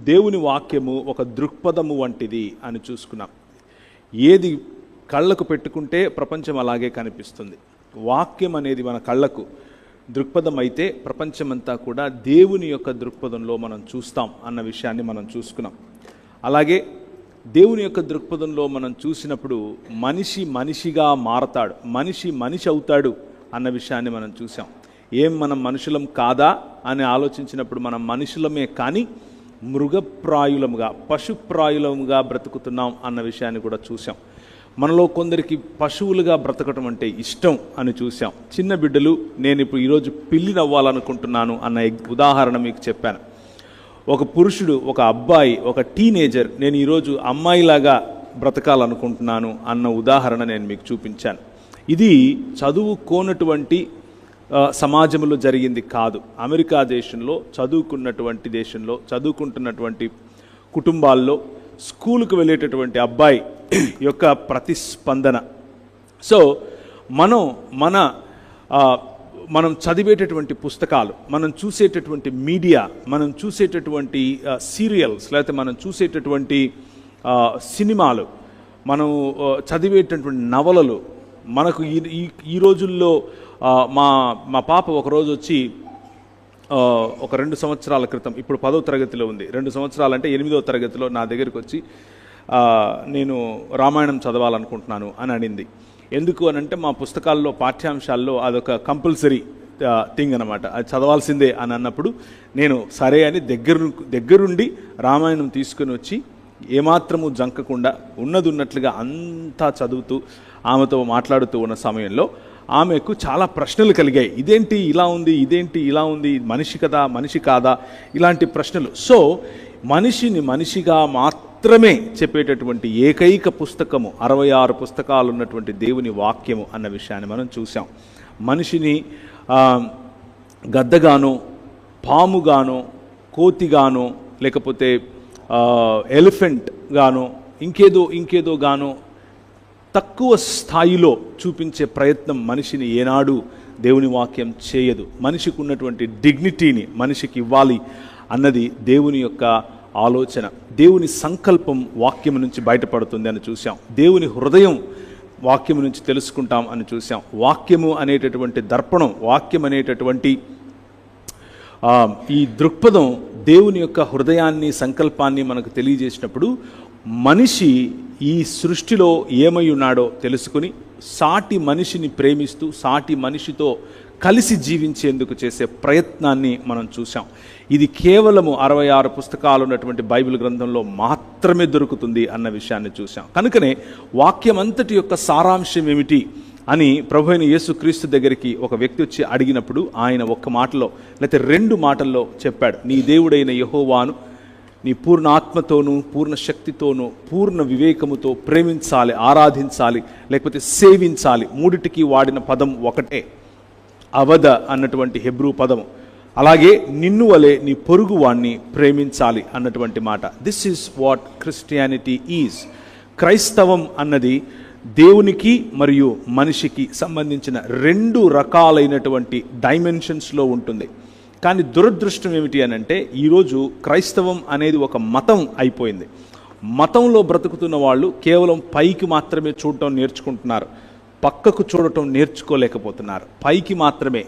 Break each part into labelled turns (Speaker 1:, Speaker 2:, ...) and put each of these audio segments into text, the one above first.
Speaker 1: దేవుని వాక్యము ఒక దృక్పథము వంటిది అని చూసుకున్నాం. ఏది కళ్ళకు పెట్టుకుంటే ప్రపంచం అలాగే కనిపిస్తుంది. వాక్యం అనేది మన కళ్ళకు దృక్పథం అయితే ప్రపంచమంతా కూడా దేవుని యొక్క దృక్పథంలో మనం చూస్తాం అన్న విషయాన్ని మనం చూసుకున్నాం. అలాగే దేవుని యొక్క దృక్పథంలో మనం చూసినప్పుడు మనిషి మనిషిగా మారతాడు, మనిషి అవుతాడు అన్న విషయాన్ని మనం చూసాం. మనం మనుషులం కాదా అని ఆలోచించినప్పుడు మనం మనుషులమే కానీ మృగప్రాయులముగా పశుప్రాయులముగా బ్రతుకుతున్నాం అన్న విషయాన్ని కూడా చూసాం. మనలో కొందరికి పశువులుగా బ్రతకటం అంటే ఇష్టం అని చూసాం. చిన్న బిడ్డలు, నేను ఇప్పుడు ఈరోజు పిల్లిని అవ్వాలనుకుంటున్నాను అన్న ఉదాహరణ మీకు చెప్పాను. ఒక పురుషుడు, ఒక అబ్బాయి, ఒక టీనేజర్, నేను ఈరోజు అమ్మాయిలాగా బ్రతకాలనుకుంటున్నాను అన్న ఉదాహరణ నేను మీకు చూపించాను. ఇది చదువుకోనటువంటి సమాజంలో జరిగింది కాదు. అమెరికా దేశంలో చదువుకుంటున్నటువంటి కుటుంబాల్లో స్కూలుకు వెళ్ళేటటువంటి అబ్బాయి యొక్క ప్రతిస్పందన. సో మనం చదివేటటువంటి పుస్తకాలు, మనం చూసేటటువంటి మీడియా, మనం చూసేటటువంటి సీరియల్స్, లేకపోతే మనం చూసేటటువంటి సినిమాలు, మనం చదివేటటువంటి నవలలు, మనకు ఈ రోజుల్లో మా పాప ఒకరోజు వచ్చి ఒక 2 సంవత్సరాల క్రితం, ఇప్పుడు 10వ తరగతిలో ఉంది, 2 సంవత్సరాలంటే 8వ తరగతిలో నా దగ్గరికి వచ్చి నేను రామాయణం చదవాలనుకుంటున్నాను అని అనింది. ఎందుకు అని అంటే మా పుస్తకాల్లో పాఠ్యాంశాల్లో అదొక కంపల్సరీ థింగ్ అనమాట, అది చదవాల్సిందే అని అన్నప్పుడు నేను సరే అని దగ్గరుండి రామాయణం తీసుకుని వచ్చి ఏమాత్రము జంకకుండా ఉన్నట్లుగా అంతా చదువుతూ ఆమెతో మాట్లాడుతూ ఉన్న సమయంలో ఆమెకు చాలా ప్రశ్నలు కలిగాయి. ఇదేంటి ఇలా ఉంది, ఇదేంటి ఇలా ఉంది, మనిషి కదా, మనిషి కాదా, ఇలాంటి ప్రశ్నలు. సో మనిషిగా మాత్రమే చెప్పేటటువంటి ఏకైక పుస్తకము 66 పుస్తకాలు ఉన్నటువంటి దేవుని వాక్యము అన్న విషయాన్ని మనం చూసాం. మనిషిని గద్దగానో, పాముగానో, కోతిగానో, లేకపోతే ఎలిఫెంట్ గానో, ఇంకేదో గానో తక్కువ స్థాయిలో చూపించే ప్రయత్నం మనిషిని ఏనాడు దేవుని వాక్యం చేయదు. మనిషికి ఉన్నటువంటి డిగ్నిటీని మనిషికి ఇవ్వాలి అన్నది దేవుని యొక్క ఆలోచన. దేవుని సంకల్పం వాక్యం నుంచి బయటపడుతుంది అని చూసాం. దేవుని హృదయం వాక్యం నుంచి తెలుసుకుంటాం అని చూసాం. వాక్యము అనేటటువంటి దర్పణం, వాక్యం అనేటటువంటి ఈ దృక్పథం దేవుని యొక్క హృదయాన్ని, సంకల్పాన్ని మనకు తెలియజేసినప్పుడు మనిషి ఈ సృష్టిలో ఏమై ఉన్నాడో తెలుసుకుని సాటి మనిషిని ప్రేమిస్తూ సాటి మనిషితో కలిసి జీవించేందుకు చేసే ప్రయత్నాన్ని మనం చూసాం. ఇది కేవలము 66 పుస్తకాలు ఉన్నటువంటి బైబిల్ గ్రంథంలో మాత్రమే దొరుకుతుంది అన్న విషయాన్ని చూసాం. కనుకనే వాక్యం అంతటి యొక్క సారాంశం ఏమిటి అని ప్రభువైన యేసుక్రీస్తు దగ్గరికి ఒక వ్యక్తి వచ్చి అడిగినప్పుడు ఆయన ఒక్క మాటలో లేకపోతే 2 మాటల్లో చెప్పాడు. నీ దేవుడైన యెహోవాను నీ పూర్ణ ఆత్మతోనూ, పూర్ణ శక్తితోనూ, పూర్ణ వివేకముతో ప్రేమించాలి, ఆరాధించాలి, లేకపోతే సేవించాలి. 3టికి వాడిన పదం ఒకటే, అవద అన్నటువంటి హెబ్రూ పదము. అలాగే నిన్ను వలె నీ పొరుగు వాణ్ణి ప్రేమించాలి అన్నటువంటి మాట. This is what Christianity is. క్రైస్తవం అన్నది దేవునికి మరియు మనిషికి సంబంధించిన 2 రకాలైనటువంటి డైమెన్షన్స్లో ఉంటుంది. కానీ దురదృష్టం ఏమిటి అని అంటే ఈరోజు క్రైస్తవం అనేది ఒక మతం అయిపోయింది. మతంలో బ్రతుకుతున్న వాళ్ళు కేవలం పైకి మాత్రమే చూడటం నేర్చుకుంటున్నారు, పక్కకు చూడటం నేర్చుకోలేకపోతున్నారు. పైకి మాత్రమే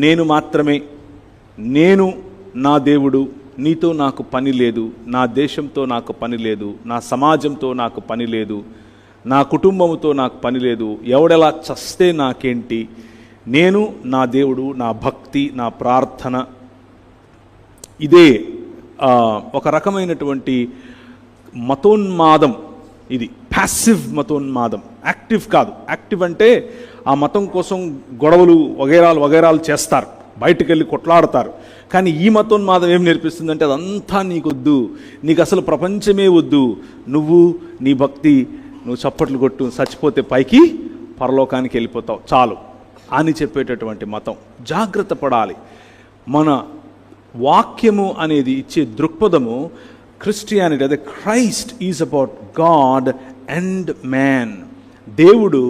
Speaker 1: నేను మాత్రమే, నేను నా దేవుడు, నీతో నాకు పని లేదు, నా దేశంతో నాకు పని లేదు, నా సమాజంతో నాకు పని లేదు, నా కుటుంబంతో నాకు పని లేదు, ఎవడెలా చస్తే నాకేంటి, నేను, నా దేవుడు, నా భక్తి, నా ప్రార్థన. ఇదే ఒక రకమైనటువంటి మతోన్మాదం. ఇది ప్యాసివ్ మతోన్మాదం, యాక్టివ్ కాదు. యాక్టివ్ అంటే ఆ మతం కోసం గొడవలు వగైరాలు చేస్తారు, బయటకు వెళ్ళి కొట్లాడతారు. కానీ ఈ మతోన్మాదం ఏం నేర్పిస్తుందంటే అదంతా నీకొద్దు, నీకు అసలు ప్రపంచమే వద్దు, నువ్వు నీ భక్తి, నువ్వు చప్పట్లు కొట్టు, చచ్చిపోతే పైకి పరలోకానికి వెళ్ళిపోతావు చాలు అని చెప్పేటటువంటి మతం. జాగ్రత్త పడాలి. మన వాక్యము అనేది ఇచ్చే దృక్పథము క్రిస్టియానిటీ, అదే Christ is about God and man. దేవుడు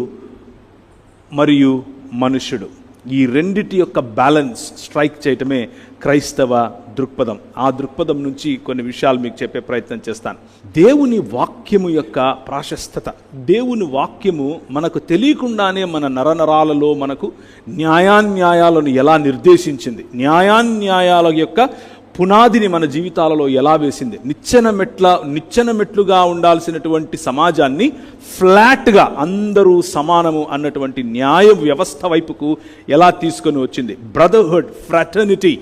Speaker 1: మరియు మనుష్యుడు. ఈ రెండిటి యొక్క బ్యాలెన్స్ స్ట్రైక్ చేయటమే క్రైస్తవ దృక్పథం. ఆ దృక్పథం నుంచి కొన్ని విషయాలు మీకు చెప్పే ప్రయత్నం చేస్తాను. దేవుని వాక్యము యొక్క ప్రాశస్తత, దేవుని వాక్యము మనకు తెలియకుండానే మన నరనరాలలో మనకు న్యాయాన్యాయాలను ఎలా నిర్దేశించింది, న్యాయాన్యాయాల యొక్క పునాదిని మన జీవితాలలో ఎలా వేసింది, నిచ్చెన మెట్లుగా ఉండాల్సినటువంటి సమాజాన్ని ఫ్లాట్గా అందరూ సమానము అన్నటువంటి న్యాయ వ్యవస్థ వైపుకు ఎలా తీసుకొని వచ్చింది. బ్రదర్హుడ్, ఫ్రాటర్నిటీ,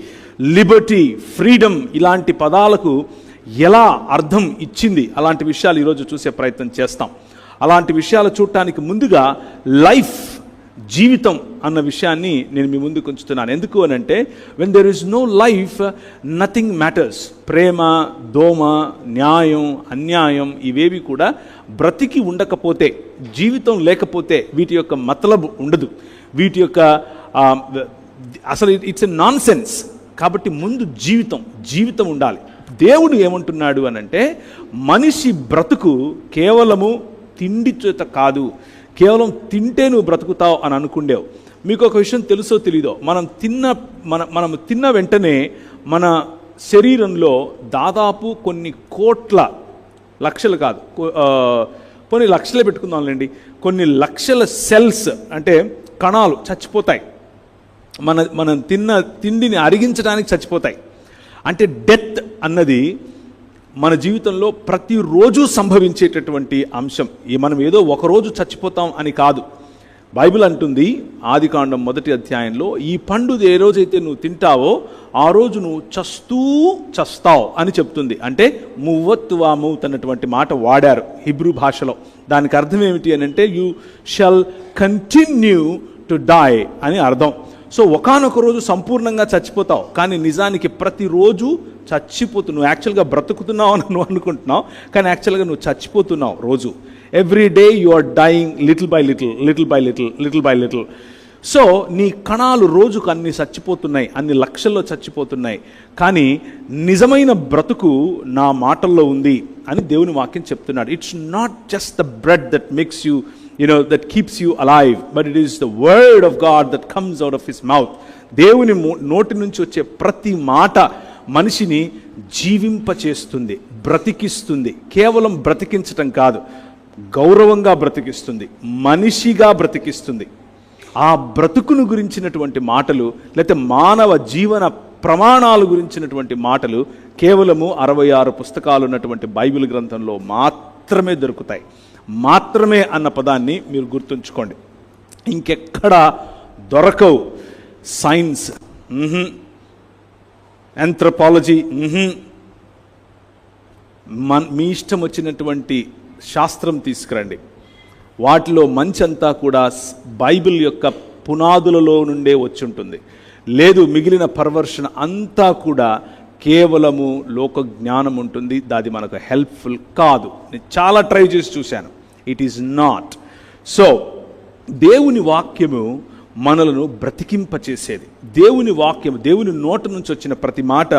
Speaker 1: లిబర్టీ, ఫ్రీడమ్ ఇలాంటి పదాలకు ఎలా అర్థం ఇచ్చింది, అలాంటి విషయాలు ఈరోజు చూసే ప్రయత్నం చేస్తాం. అలాంటి విషయాలు చూడటానికి ముందుగా లైఫ్, జీవితం అన్న విషయాన్ని నేను మీ ముందుకు ఉంచుతున్నాను. ఎందుకు అని అంటే, when there is no life nothing matters. ప్రేమ, దోమ, న్యాయం, అన్యాయం ఇవేవి కూడా బ్రతికి ఉండకపోతే, జీవితం లేకపోతే వీటి యొక్క మతలబు ఉండదు, వీటి యొక్క అసలు ఇట్స్ ఎ నాన్ సెన్స్. కాబట్టి ముందు జీవితం ఉండాలి. దేవుడు ఏమంటున్నాడు అని అంటే, మనిషి బ్రతుకు కేవలము తిండి చేత కాదు, కేవలం తింటే నువ్వు బ్రతుకుతావు అని అనుకుండేవు. మీకు ఒక విషయం తెలుసో తెలీదో, మనం తిన్న వెంటనే మన శరీరంలో దాదాపు కొన్ని కోట్ల, లక్షలు కాదు, కొన్ని లక్షలే పెట్టుకుందాంలేండి, కొన్ని లక్షల సెల్స్ అంటే కణాలు చచ్చిపోతాయి. మనం తిన్న తిండిని అరిగించడానికి చచ్చిపోతాయి. అంటే డెత్ అన్నది మన జీవితంలో ప్రతిరోజు సంభవించేటటువంటి అంశం. మనం ఏదో ఒకరోజు చచ్చిపోతాం అని కాదు. బైబిల్ అంటుంది ఆదికాండం 1వ అధ్యాయంలో, ఈ పండు ఏ రోజైతే నువ్వు తింటావో ఆ రోజు నువ్వు చస్తావు అని చెప్తుంది. అంటే మువ్వత్తు వా మౌత్ అన్నటువంటి మాట వాడారు హిబ్రూ భాషలో. దానికి అర్థం ఏమిటి అని అంటే, you shall continue to die అని అర్థం. సో ఒకానొక రోజు సంపూర్ణంగా చచ్చిపోతావు, కానీ నిజానికి ప్రతిరోజు చచ్చిపోతున్నావు. నువ్వు యాక్చువల్గా బ్రతుకుతున్నావు అని నువ్వు అనుకుంటున్నావు, కానీ యాక్చువల్గా నువ్వు చచ్చిపోతున్నావు రోజు. Every day you are dying little by little. So నీ కణాలు రోజుకు అన్ని చచ్చిపోతున్నాయి, అన్ని లక్షల్లో చచ్చిపోతున్నాయి. కానీ నిజమైన బ్రతుకు నా మాటల్లో ఉంది అని దేవుని వాక్యం చెప్తున్నాడు. It's not just the bread that makes you that keeps you alive, but it is the word of God that comes out of his mouth. దేవుని నోటి నుంచి వచ్చే ప్రతి మాట మనిషిని జీవింపచేస్తుంది, బ్రతికిస్తుంది. కేవలం బ్రతికించటం కాదు, గౌరవంగా బ్రతికిస్తుంది, మనిషిగా బ్రతికిస్తుంది. ఆ బ్రతుకును గురించినటువంటి మాటలు, లేకపోతే మానవ జీవన ప్రమాణాలు గురించినటువంటి మాటలు కేవలము 66 పుస్తకాలు ఉన్నటువంటి బైబిల్ గ్రంథంలో మాత్రమే దొరుకుతాయి. మాత్రమే అన్న పదాన్ని మీరు గుర్తుంచుకోండి, ఇంకెక్కడా దొరకవు. సైన్స్, ఆంథ్రోపాలజీ, మీ ఇష్టం వచ్చినటువంటి శాస్త్రం తీసుకురండి, వాటిలో మంచంతా కూడా బైబిల్ యొక్క పునాదులలో నుండే వచ్చి ఉంటుంది. లేదు, మిగిలిన పర్వర్షన్ అంతా కూడా కేవలము లోక జ్ఞానం ఉంటుంది. అది మనకు హెల్ప్ఫుల్ కాదు. నేను చాలా ట్రై చేసి చూశాను, ఇట్ ఈజ్ నాట్. సో దేవుని వాక్యము మనలను బ్రతికింపచేసేది. దేవుని వాక్యము, దేవుని నోట నుంచి వచ్చిన ప్రతి మాట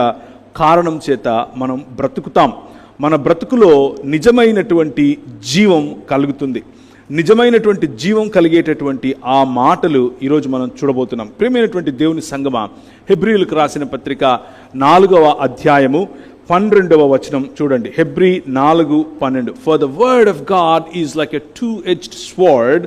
Speaker 1: కారణం చేత మనం బ్రతుకుతాం. మన బ్రతుకులో నిజమైనటువంటి జీవం కలుగుతుంది. నిజమైనటువంటి జీవం కలిగేటటువంటి ఆ మాటలు ఈరోజు మనం చూడబోతున్నాం. ప్రియమైనటువంటి దేవుని సంగమా, హెబ్రీయులకు రాసిన పత్రిక 4వ అధ్యాయము 12వ వచనం చూడండి. Hebrew 4:12. For the word of God is like a two-edged sword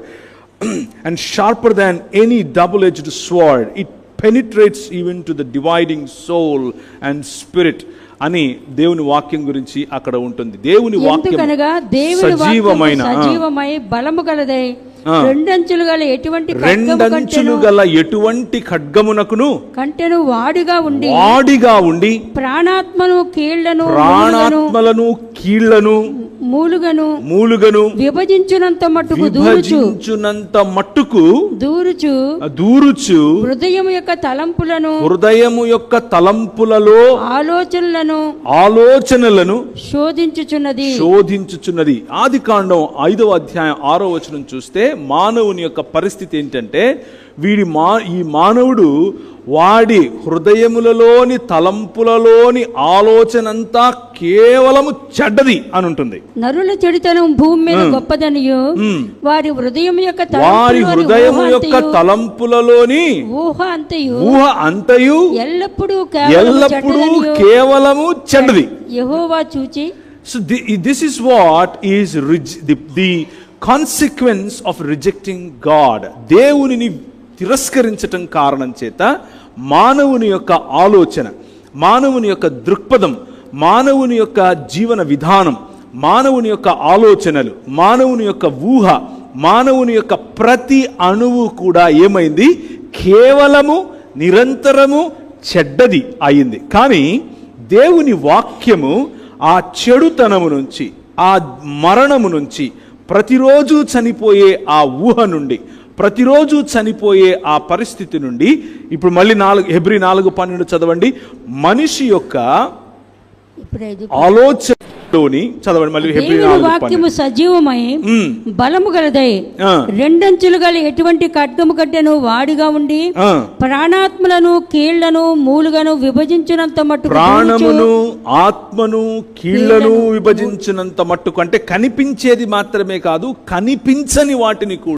Speaker 1: and sharper than any double-edged sword. It penetrates even to the dividing soul and spirit అని దేవుని వాక్యం గురించి అక్కడ ఉంటుంది. దేవుని వాక్యం
Speaker 2: సజీవమై బలము గలదై రెండంచులు గల ఎటువంటి ఖడ్గమునకును కంటెను వాడిగా ఉండి ప్రాణాత్మలను కీళ్లను మూలుగను విభజించునంత మట్టుకు దూరుచు హృదయము యొక్క తలంపులలో ఆలోచనలను శోధించుచున్నది. ఆదికాండం 5వ అధ్యాయం 6వ వచనం చూస్తే మానవుని యొక్క పరిస్థితి ఏంటంటే,
Speaker 1: ఈ మానవుడు వాడి హృదయములలోని తలంపులలోని ఆలోచనంతా కేవలము చెడ్డది అని ఉంటుంది.
Speaker 2: నరుల చెడుతనం భూమి మీద గొప్పదనియు వారి హృదయం యొక్క
Speaker 1: తలంపులలోని ఊహ అంతయు ఎల్లప్పుడూ కేవలము చెడ్డది
Speaker 2: యెహోవా చూచి.
Speaker 1: So this is what is the consequence of rejecting God. దేవునిని తిరస్కరించటం కారణం చేత మానవుని యొక్క ఆలోచన, మానవుని యొక్క దృక్పథం, మానవుని యొక్క జీవన విధానం, మానవుని యొక్క ఆలోచనలు, మానవుని యొక్క ఊహ, మానవుని యొక్క ప్రతి అణువు కూడా ఏమైంది? కేవలము నిరంతరము చెడ్డది అయింది. కానీ దేవుని వాక్యము ఆ చెడుతనము నుంచి, ఆ మరణము నుంచి, ప్రతిరోజు చనిపోయే ఆ ఊహ నుండి, ప్రతిరోజు చనిపోయే ఆ పరిస్థితి నుండి, ఇప్పుడు మళ్ళీ హెబ్రీ 4:12 చదవండి. మనిషి యొక్క ఆలోచనలోని చదవండి మళ్ళీ హెబ్రీ 4:12.
Speaker 2: వాక్యము సజీవమై బలము గలదై రెండంచులు గల ఎటువంటి ఖడ్గము కట్టెను వాడిగా ఉండి ప్రాణాత్మలను కీళ్లను మూలుగను విభజించినంత మట్టుకు,
Speaker 1: ప్రాణమును ఆత్మను కీళ్లను విభజించినంత మట్టుకు, అంటే కనిపించేది మాత్రమే కాదు, కనిపించని వాటిని కూడా